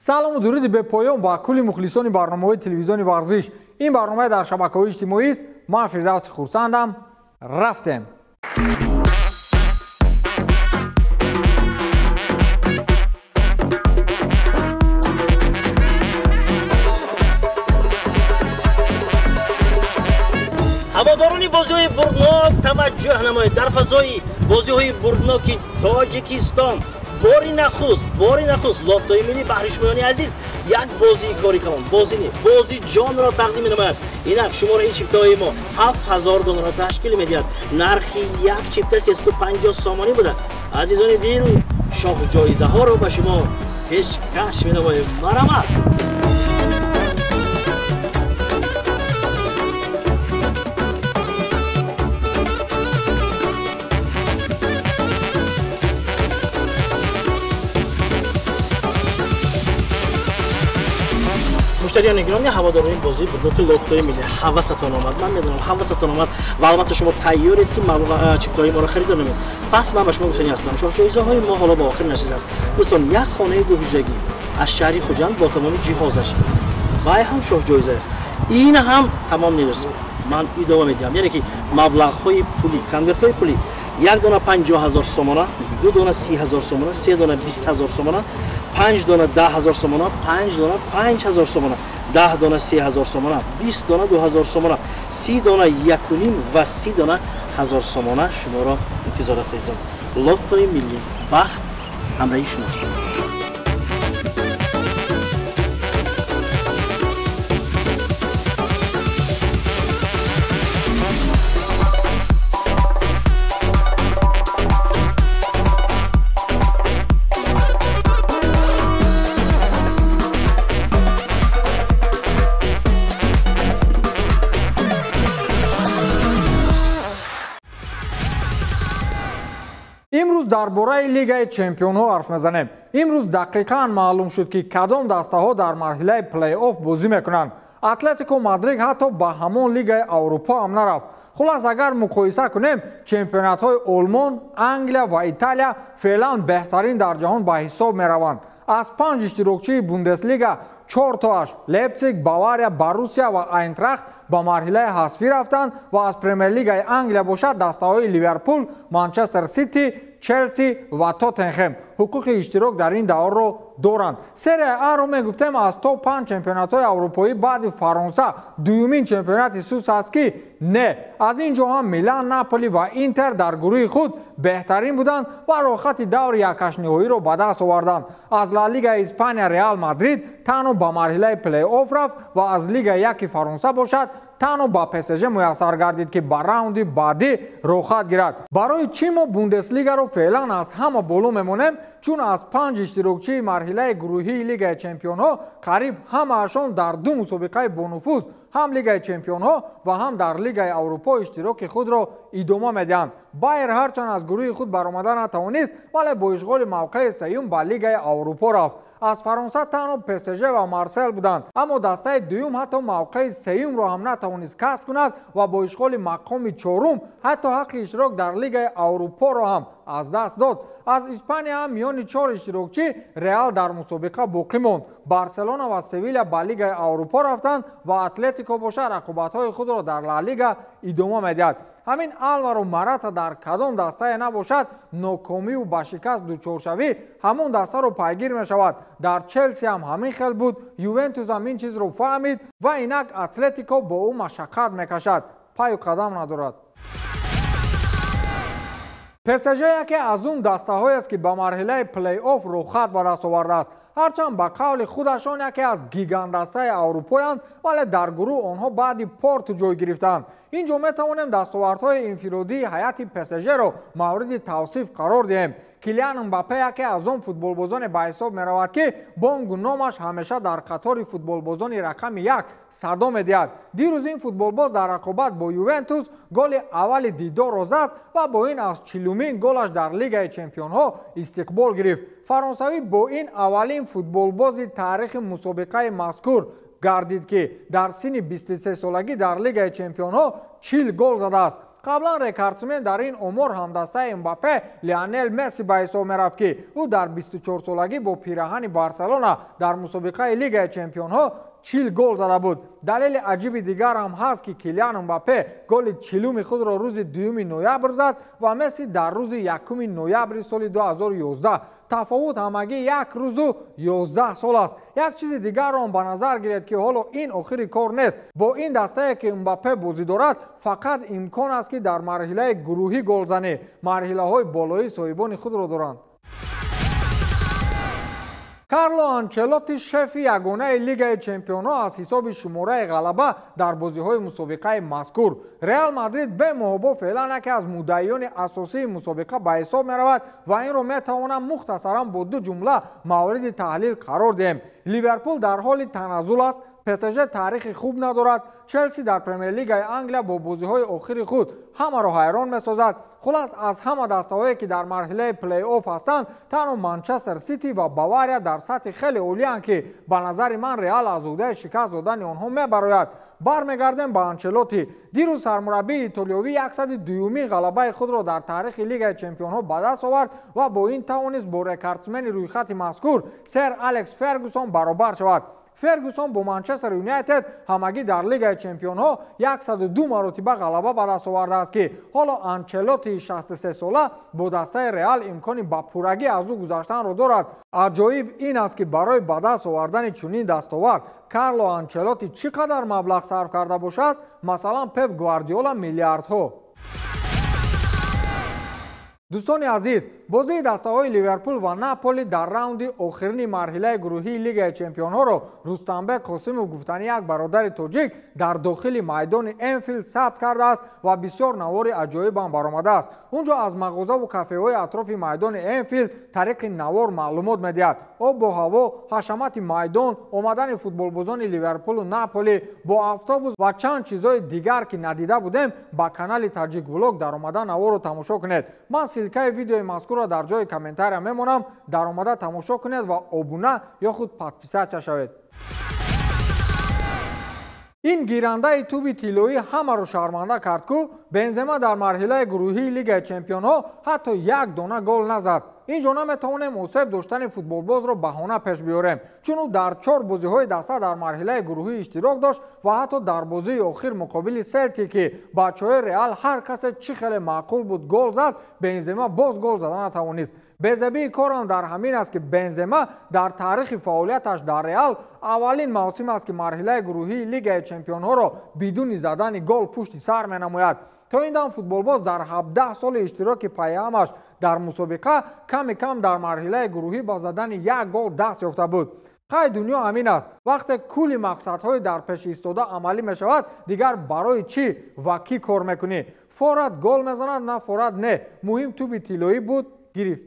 سلام و درود به پایان با کل مخلصان برنامه‌های تلویزیونی ورزش. این برنامه در شبکه‌های اجتماعی است. ما فردوس خورسندم. رفتیم. هواداران بازی‌های بردناک توجه نمایید. در فضای بازی‌های بردناک تاجیکستان باری نخست لاتای ملی بهرشمیانی عزیز یک بازی کاری کلان بازی جان را تقدیم نماید. اینک شماره چیپتای ما 7000 دلار را تشکیل می‌دهد. نرخ یک چیپت 350 سامانی بوده. عزیزان دل شاه جایزه ها را به شما پیشکش می‌نمایم. مرحمت. مشتریان گرامی هواداران بازی بردناک لاتای ملی حواستان آمد. من میدونم حواستان آمد و البته شما تیارید که چیپتای ما را خرید کنید. پس من به شما گفتنی هستم شاه جایزه های ما حالا با آخر نشسته است. دوستان یک خانه دو حجرگی از شهر خوجند با تمام جهازش وای هم شاه جایزه است. این هم تمام نیست. من ادامه میدم. یعنی که مبلغ های پولی کنورت های پولی یک دونه 50000 سومانه، دو دونه 30000 سومانه، سه دونه 20000 سومانه، 5 دونه 10000 سومانه، 5 دونه 5000 سومانه، 10 دونه 3000 سومانه، 20 دونه 2000 سومانه، 30 دونه 1.5 و 30 دونه 1000 سومانه شما را انتظار است. لاتای ملی بخت همراه شما. امروز درباره لیگ چمپیون‌ها حرف میزنیم. امروز دقیقاً معلوم شد که کدام دسته‌ها در مرحله پلی آف بازی میکنند. اتلتیکو مادرید حتی به همان لیگ اروپا هم نرفت. خلاص اگر مقایسه کنیم چمپیونات‌های آلمان، انگلیا و ایتالیا فعلا بهترین در جهان به حساب میروند. از 5 اشتراکچی بوندسلیگا 4 تاش لیپزیگ، باواریا، باروسیا و آینتراخت به مرحله حذفی رفتند و از پرمیر لیگ انگلیا باشد دسته‌های لیورپول، منچستر سیتی، چلسی و تاتنهام حقوق اشتراک در این دور را دارند. سری آ رو میگفتیم از تو 5 چمپیونات‌های اروپایی بعد فرانسه دومین چمپیونات سوئیس است که نه. از اینجا هم میلان، ناپولی و اینتر در گروه خود بهترین بودند و راحت دور یکش نهایی را به دست آوردند. از لالیگا اسپانیا ریال مادرید تنها به مرحله پلی آف رفت و از لیگ یک فرانسه باشد تنها با PSG میسر گردید که به راوند بعدی راحت گیرد. برای چی ما بوندسلیگا رو فعلا از همه بالا میمونیم؟ چون از 5 اشتراکچی مرحله گروهی لیگ چمپیون‌ها قریب همه‌شان در دو مسابقه بانفوذ هم لیگ چمپیون‌ها و هم در لیگ اروپا اشتراک خود را ادامه میدهند. بایر هرچند از گروه خود برآمدن نتوانست ولی با اشغال موقع سوم به لیگ اروپا رفت. از فرانسه تنها PSG و مارسل بودند، اما دسته دوم حتی موقع سوم را هم نتوانست کسب کند و با اشغال مقام چهارم حتی حق اشتراک در لیگ اروپا را هم از دست داد. از اسپانیا هم میان 4 اشتراکچی ریال در مسابقه باقی ماند. بارسلونا و سویلا به لیگ اروپا رفتند و اتلتیکو باشد رقابت‌های خود را در لالیگا ادامه می‌دهد. همین آلوارو ماراتا در کدام دسته نباشد ناکامی و به شکست دچار شوی همون دسته رو پیگیر می‌شود. در چلسی هم همین خیل بود. یوونتوس هم این چیز رو فهمید و اینک اتلتیکو با او مشقت می‌کشد، پای و قدم ندارد. PSG یکی از اون دسته‌هایی است که به مرحله پلی آف راحت به دست آورده است. هرچند به قول خودشان یکی از گیگان دسته اروپایند ولی در گروه آنها بعد پورتو جای گرفتند. اینجا میتوانیم دستاوردهای انفرادی هیئت PSG را مورد توصیف قرار دهیم. کیلیان امباپه یکی از آن فوتبالبازان به حساب می‌رود که بانگ و نامش همیشه در قطار فوتبالبازان رقم 1 صدا می‌دهد. دیروز این فوتبالباز در رقابت با یوونتوس گل اول دیدار را زد و با این از 40مین گلش در لیگ چمپیون‌ها استقبال گرفت. فرانسوی با این اولین فوتبالباز تاریخ مسابقه مذکور گردید که در سن 23 سالگی در لیگ چمپیون‌ها 40 گل زده است. قبلا رکوردسمن در این امور همدسته امباپه لیونل مسی به حساب می‌رفت که او در 24 سالگی با پیراهن بارسلونا در مسابقه لیگ چمپیون‌ها 40 گل زده بود. دلیل عجیب دیگر هم هست که کیلیان امباپه گل 40 خود را روز 2 نوامبر زد و مسی در روز 1 نوامبر سال 2011. تفاوت همگی 1 روز و 11 سال است. یک چیز دیگر را به نظر گیرید که حالا این آخری کار نیست. با این دسته که امباپه بازی دارد فقط امکان است که در مرحله گروهی گل زنی مرحله های بالایی صاحبان خود را دارند. کارلو آنچلوتی شف یگانه لیگ چمپیون‌ها از حساب شماره غلبه در بازی‌های مسابقه مذکور. رئال مادرید به محبت فعلا یکی از مدعیان اساسی مسابقه به حساب می‌رود و این را می‌توانم مختصراً با 2 جمله مورد تحلیل قرار دهم. لیورپول در حال تنزل است. PSG تاریخ خوب ندارد. چلسی در پرمیر لیگ انگلیا با بازی‌های آخر خود همه را حیران می‌سازد. خلاص از همه دسته‌هایی که در مرحله پلی آف هستند تنها منچستر سیتی و باواریا در سطح خیلی عالی‌اند که به نظر من رئال از عهده شکست دادن آنها می‌براید. برمیگردیم به آنچلوتی. دیروز سرمربی ایتالیایی 102مین غلبه خود را در تاریخ لیگ چمپیون‌ها به دست آورد و با این توانست با رکوردسمن روی خط مذکور سر الکس فرگوسون برابر شود. فرگوسون با منچستر یونایتد همگی در لیگ چمپیون‌ها 102 مرتبه غلبه به دست آورده است که حالا آنچلوتی 63 ساله با دسته رئال امکانی با پورگی از او گذشتن را دارد. عجایب این است که برای به دست آوردن چنین دستاورد کارلو آنچلوتی چقدر مبلغ صرف کرده باشد. مثلا پپ گواردیولا میلیاردها. دوستان عزیز، بازی دسته‌های لیورپول و ناپولی در راوند آخرین مرحله گروهی لیگ چمپیون‌ها را رستنبک قاسم گفتنی یک برادر تاجیک در داخل میدان انفیلد ثبت کرده است و بسیار نوار عجایب هم برآمده است. اونجا از مغازه و کافه‌های اطراف میدان انفیلد طریق نوار معلومات می‌دهد. آب و هوا، حشمت میدان، آمدن فوتبالبازان لیورپول و ناپولی با اتوبوس و چند چیزهای دیگر که ندیده بودیم با کانال تاجیک ولاگ در آمده نوار را تماشا کنید. من سیلکه ویدیو مذکور را در جای کامنتار میمونم. در آمده تماشا کنید و ابونه یا خود پادپیساچیا شوید. این گیرنده توپ طلایی همه را شرمنده کرد که بنزما در مرحله گروهی لیگ چمپیون‌ها حتی یک دانه گل نزد. اینجا نمیتوانیم مصیب داشتن فوتبالباز را بهانه پیش بیاریم، چون او در 4 بازی‌های دسته در مرحله گروهی اشتراک داشت و حتی در بازی آخر مقابل سلتی که بچه‌های رئال هر کس چی خیلی معقول بود گل زد، بنزما باز گل زدن نتوانست. بی‌ضبطی کارم در همین است که بنزما در تاریخ فعالیتش در رئال اولین موسم است که مرحله گروهی لیگ چمپیون‌ها را بدون زدن گل پشت سر می‌نماید. تا این دم فوتبالباز در 17 سال اشتراک پیامش در مسابقه کم در مرحله گروهی با زدن 1 گل دست یافته بود. خیلی دنیا همین است. وقتی کلی مقصدهای در پیش ایستاده عملی می شود دیگر برای چی و کی کار میکنی؟ فورد گل میزند نه فورد نه. مهم توپ طلایی بود گرفت.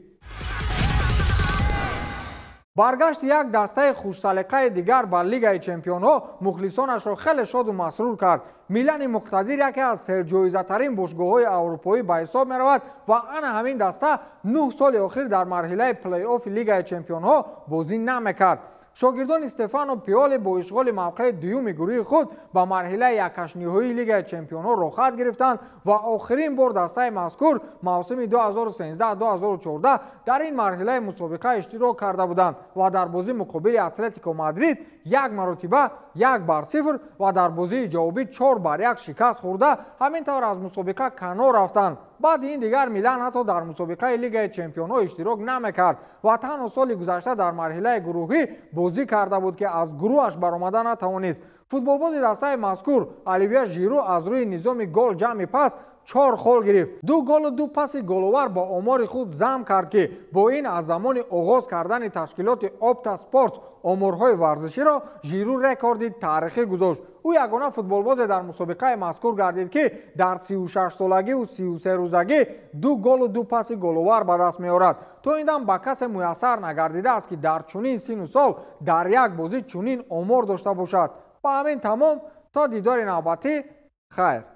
برگشت یک دسته خوش‌سلیقه دیگر بر لیگ چمپیون‌ها مخلصانش را خیلی شاد و مسرور کرد. میلان مقتدر یکی از سرجایزه‌ترین باشگاه‌های اروپایی به حساب می‌رود و آن همین دسته 9 سال اخیر در مرحله پلی آف لیگ چمپیون‌ها بازی نمی‌کرد. شاگردان استفانو پیولی با اشغال موقع دوم گروهی خود به مرحله 1/8 نهایی لیگ چمپیون‌ها رخصت گرفتند و آخرین بار دسته مذکور موسم 2013-2014 در این مرحله مسابقه اشتراک کرده بودند و در بازی مقابل اتلتیکو مادرید 1 مرتبه 1-0 و در بازی جوابی 4-1 شکست خورده همینطور از مسابقه کنار رفتند. بعد این دیگر میلان حتی در مسابقه لیگ چمپیون‌ها اشتراک نمی‌کرد و تنها سال گذشته در مرحله گروهی بازی کرده بود که از گروهش برآمده نتوانست. فوتبالباز دسته مذکور الیویه ژیرو از روی نظام گل جمع پس 4 خال گرفت. 2 گل و 2 پاس گل‌آور با آمار خود ضم کرد که با این از زمان آغاز کردن تشکیلات اپتا اسپورتس آمارهای ورزشی را ژیرو رکورد تاریخی گذاشت. او یگانه فوتبالباز در مسابقه مذکور گردید که در 36 سالگی و 33 روزگی 2 گل و 2 پاس گل‌آور به دست می‌آورد. تا این دم به کس میسر نگردیده است که در چنین سن و سال در یک بازی چنین آمار داشته باشد. با همین تمام تا دیدار نوبتی خیر.